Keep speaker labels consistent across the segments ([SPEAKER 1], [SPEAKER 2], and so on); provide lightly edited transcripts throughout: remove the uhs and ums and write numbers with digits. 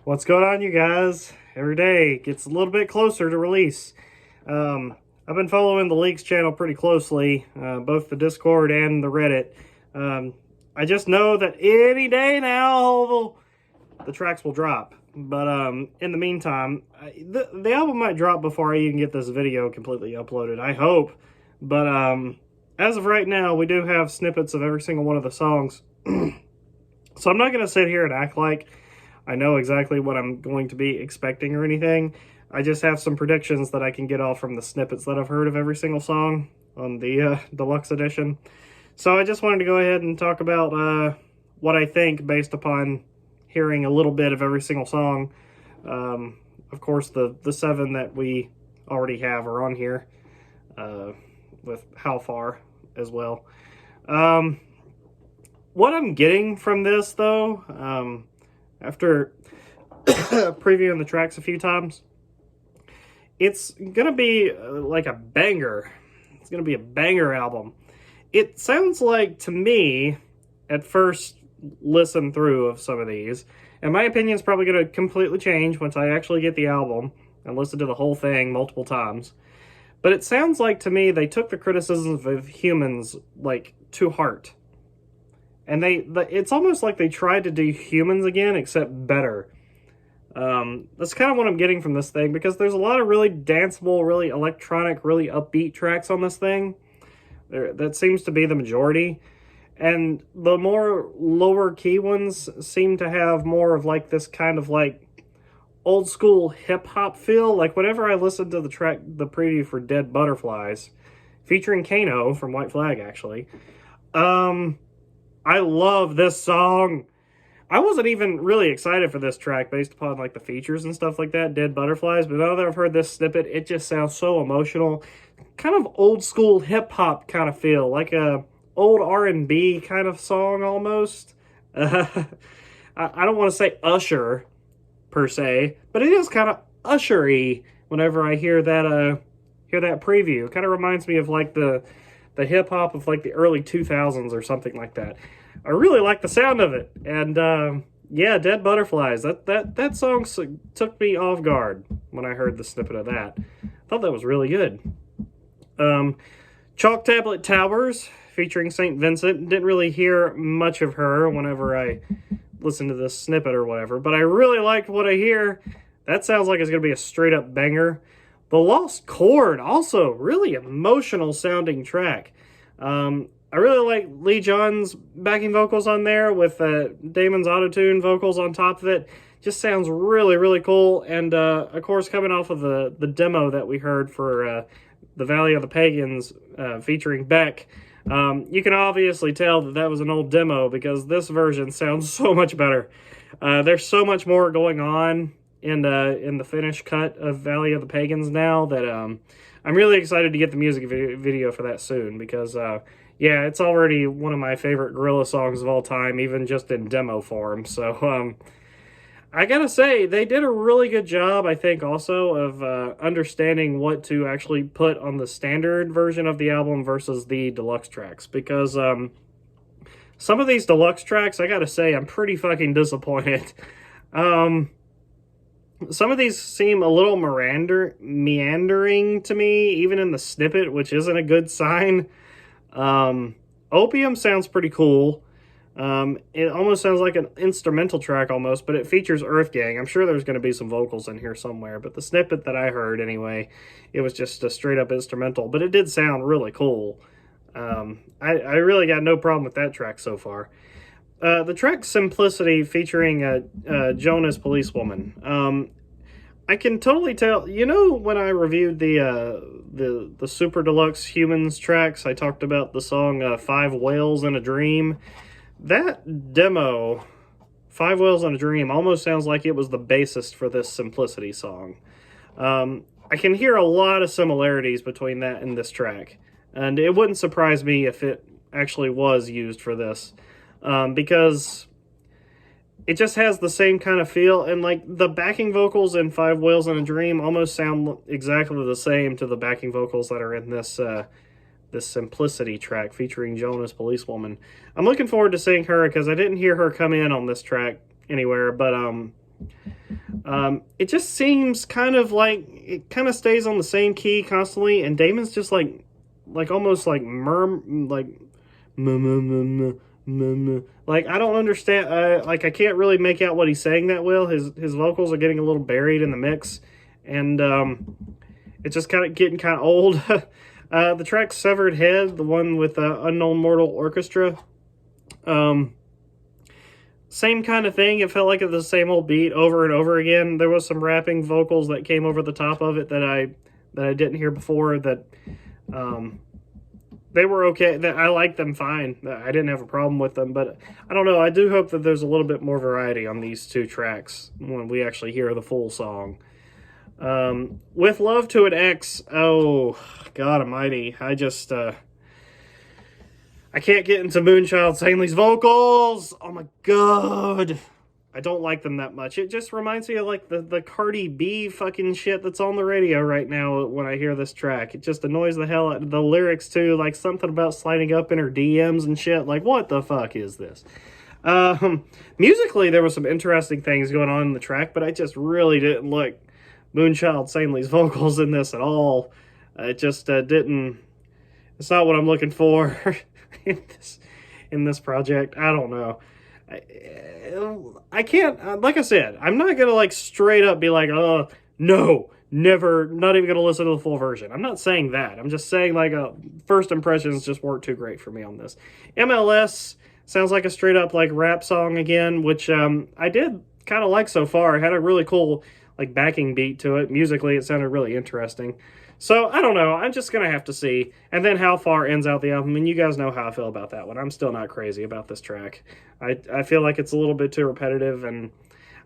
[SPEAKER 1] What's going on, you guys? Every day gets a little bit closer to release. I've been following the Leaks channel pretty closely, both the Discord and the Reddit. I just know that any day now the tracks will drop. But in the meantime, the album might drop before I even get this video completely uploaded. I hope. But as of right now, we do have snippets of every single one of the songs. So I'm not going to sit here and act like I know exactly what I'm going to be expecting or anything. I just have some predictions that I can get off from the snippets that I've heard of every single song on the deluxe edition. So I just wanted to go ahead and talk about what I think based upon hearing a little bit of every single song. Of course, the 7 that we already have are on here, with How Far as well. What I'm getting from this, though, after previewing the tracks a few times, it's gonna be like a banger. It's gonna be a banger album. It sounds like, to me, at first listen through of some of these, and my opinion's probably gonna completely change once I actually get the album and listen to the whole thing multiple times. But it sounds like, to me, they took the criticisms of Humans, like, to heart. And it's almost like they tried to do Humans again, except better. That's kind of what I'm getting from this thing, because there's a lot of really danceable, really electronic, really upbeat tracks on this thing. That seems to be the majority. And the more lower key ones seem to have more of like this kind of like old school hip hop feel. Like whenever I listen to the preview for Dead Butterflies, featuring Kano from White Flag, actually, I love this song. I wasn't even really excited for this track based upon like the features and stuff like that, Dead Butterflies, but now that I've heard this snippet, it just sounds so emotional. Kind of old school hip hop kind of feel, like a old R&B kind of song almost. I don't want to say Usher per se, but it is kind of Usher-y whenever I hear that preview. It kind of reminds me of like the hip hop of like the early 2000s or something like that. I really like the sound of it. And yeah, Dead Butterflies. That song took me off guard when I heard the snippet of that. I thought that was really good. Chalk Tablet Towers featuring St. Vincent. Didn't really hear much of her whenever I listened to this snippet or whatever, but I really liked what I hear. That sounds like it's going to be a straight up banger. The Lost Chord, also really emotional sounding track. I really like Lee John's backing vocals on there with Damon's auto-tune vocals on top of it. Just sounds really, really cool. And of course, coming off of the demo that we heard for The Valley of the Pagans featuring Beck, you can obviously tell that was an old demo because this version sounds so much better. There's so much more going on in the finished cut of Valley of the Pagans now that I'm really excited to get the music video for that soon, because yeah, it's already one of my favorite Gorilla songs of all time, even just in demo form. So I gotta say, they did a really good job, I think, also of understanding what to actually put on the standard version of the album versus the deluxe tracks, because some of these deluxe tracks, I gotta say, I'm pretty fucking disappointed. Some of these seem a little meandering to me, even in the snippet, which isn't a good sign. Opium sounds pretty cool. It almost sounds like an instrumental track almost, but it features Earth Gang. I'm sure there's going to be some vocals in here somewhere, but the snippet that I heard anyway, it was just a straight up instrumental, but it did sound really cool. I really got no problem with that track so far. The track Simplicity featuring Jonas Policewoman. I can totally tell, you know, when I reviewed the Super Deluxe Humans tracks, I talked about the song 5 Whales in a Dream. That demo, 5 Whales in a Dream, almost sounds like it was the bassist for this Simplicity song. I can hear a lot of similarities between that and this track, and it wouldn't surprise me if it actually was used for this, because it just has the same kind of feel, and like the backing vocals in 5 Whales in a Dream almost sound exactly the same to the backing vocals that are in this this Simplicity track featuring Jonas Policewoman. I'm looking forward to seeing her because I didn't hear her come in on this track anywhere, but It just seems kind of like it kind of stays on the same key constantly, and Damon's just like almost like like I don't understand. Like I can't really make out what he's saying that well. His vocals are getting a little buried in the mix, and it's just kind of getting kind of old. The track "Severed Head," the one with Unknown Mortal Orchestra. Same kind of thing. It felt like it was the same old beat over and over again. There was some rapping vocals that came over the top of it that I didn't hear before. That they were okay. That I liked them fine. I didn't have a problem with them. But I don't know. I do hope that there's a little bit more variety on these two tracks when we actually hear the full song. With Love to an Ex. Oh, God Almighty! I can't get into Moonchild Sanley's vocals. Oh my god. I don't like them that much. It just reminds me of like the Cardi B fucking shit that's on the radio right now when I hear this track. It just annoys the hell out of the lyrics too. Like something about sliding up in her DMs and shit. Like what the fuck is this? Musically, there was some interesting things going on in the track, but I just really didn't like Moonchild Sanley's vocals in this at all. It just didn't. It's not what I'm looking for. in this project. I don't know. I can't, like I said, I'm not gonna like straight up be like, no, never, not even gonna listen to the full version. I'm not saying that. I'm just saying like first impressions just weren't too great for me on this. MLS sounds like a straight up like rap song again, which I did kind of like so far. It had a really cool like backing beat to it. Musically, it sounded really interesting. So, I don't know. I'm just going to have to see. And then how far ends out the album. And you guys know how I feel about that one. I'm still not crazy about this track. I feel like it's a little bit too repetitive. And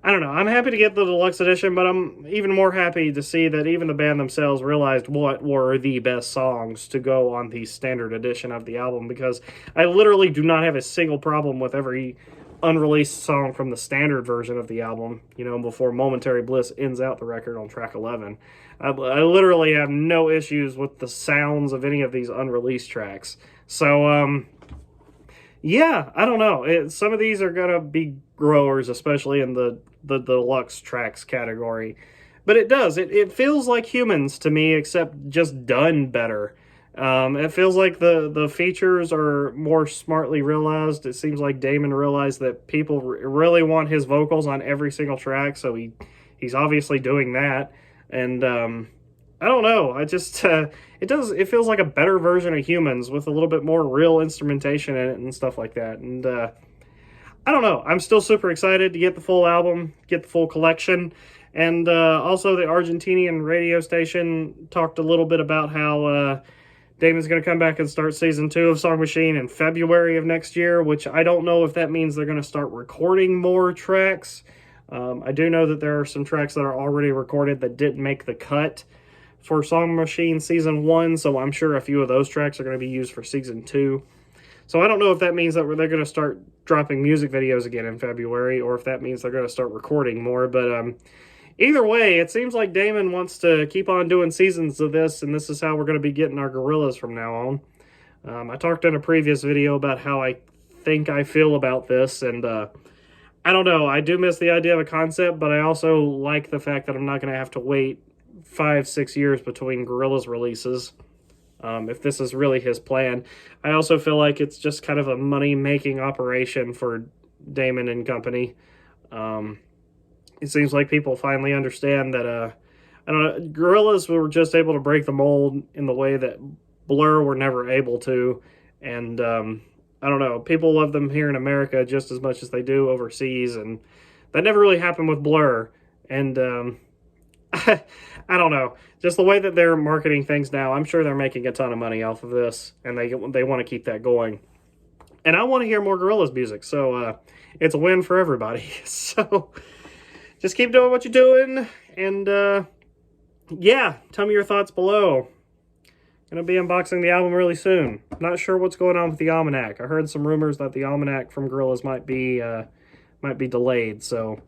[SPEAKER 1] I don't know. I'm happy to get the deluxe edition. But I'm even more happy to see that even the band themselves realized what were the best songs to go on the standard edition of the album. Because I literally do not have a single problem with every unreleased song from the standard version of the album, you know, before Momentary Bliss ends out the record on track 11. I literally have no issues with the sounds of any of these unreleased tracks. So, yeah, I don't know. Some of these are going to be growers, especially in the deluxe tracks category. But it feels like Humans to me, except just done better. It feels like the features are more smartly realized. It seems like Damon realized that people really want his vocals on every single track, so he's obviously doing that. And I don't know. I just it feels like a better version of Humans with a little bit more real instrumentation in it and stuff like that. And I don't know. I'm still super excited to get the full album, get the full collection. And also the Argentinian radio station talked a little bit about how Damon's going to come back and start season 2 of Song Machine in February of next year, which I don't know if that means they're going to start recording more tracks. I do know that there are some tracks that are already recorded that didn't make the cut for Song Machine Season 1, so I'm sure a few of those tracks are going to be used for Season 2. So I don't know if that means that they're going to start dropping music videos again in February, or if that means they're going to start recording more, but either way, it seems like Damon wants to keep on doing seasons of this, and this is how we're going to be getting our Gorillaz from now on. I talked in a previous video about how I think I feel about this, and I don't know. I do miss the idea of a concept, but I also like the fact that I'm not going to have to wait 5-6 years between Gorillaz releases, if this is really his plan. I also feel like it's just kind of a money-making operation for Damon and company. It seems like people finally understand that I don't know, Gorillaz were just able to break the mold in the way that Blur were never able to, and I don't know, people love them here in America just as much as they do overseas, and that never really happened with Blur. And I don't know, just the way that they're marketing things now, I'm sure they're making a ton of money off of this, and they want to keep that going. And I want to hear more Gorillaz music, so it's a win for everybody. So just keep doing what you're doing, and yeah, tell me your thoughts below. Gonna be unboxing the album really soon. Not sure what's going on with the Almanac. I heard some rumors that the Almanac from Gorillaz might be delayed, so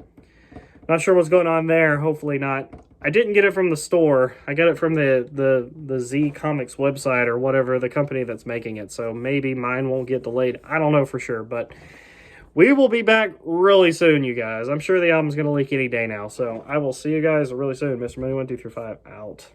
[SPEAKER 1] not sure what's going on there. Hopefully not. I didn't get it from the store. I got it from the Z Comics website or whatever, the company that's making it, so maybe mine won't get delayed. I don't know for sure, but we will be back really soon, you guys. I'm sure the album's going to leak any day now. So I will see you guys really soon. Mr. Money 1 2 3 5 out.